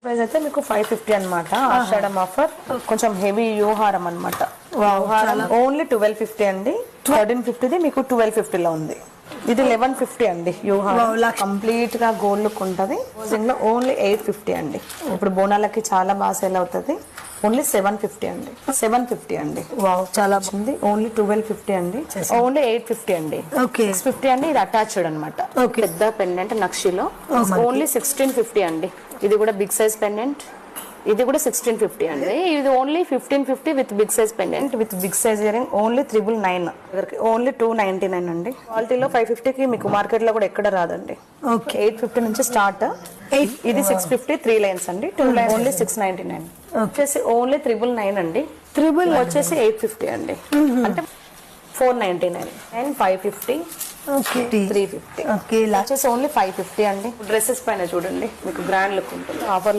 Price అయితే మీకు 550 అన్నమాట. ఆషాఢం ఆఫర్ కొంచెం హెవీ యోహారం అన్నమాట. ఓన్లీ 1250 అండి. 1350 మీకు 1250 లో ఉంది. ఇది 1150 అండి. యోహారం కంప్లీట్ గా గోల్డ్ లుక్ ఉంటది. దీనిలో ఓన్లీ 850 అండి. ఇప్పుడు బోనాలకి చాలా బాగా సేల్ అవుతుంది. ఓన్లీ 750 అండి. 750 అండి. వావ్ చాలా ఉంది. ఓన్లీ 1250 అండి. ఓన్లీ 850 అండి. 650 అండి. ఇది అటాచ్డ్ అన్నమాట. పెద్ద పెండెంట్ నక్షిలో ఓన్లీ 1650 అండి. ఇది కూడా బిగ్ సైజ్ పెండెంట్. ఇది కూడా 1650 అండి. ఇది only 1550 with big size pendant with big size earring only 999. Only 299 అండి. క్వాలిటీలో 550కి మీకు మార్కెట్ లో కూడా ఎక్కడ రాదండి. 850 నుంచి స్టార్ట్. ఇది 650 3 లైన్స్ అండి. 2 లైన్స్ ఓన్లీ 699. వచ్చేసి ఓన్లీ 999 అండి. వచ్చేసి 850 అండి. అంటే 499 అండ్ 550 350 వచ్చేసి ఓన్లీ 550 అండి. డ్రెస్సెస్ పైన చూడండి మీకు గ్రాండ్ లుక్ ఉంటుంది. ఆఫర్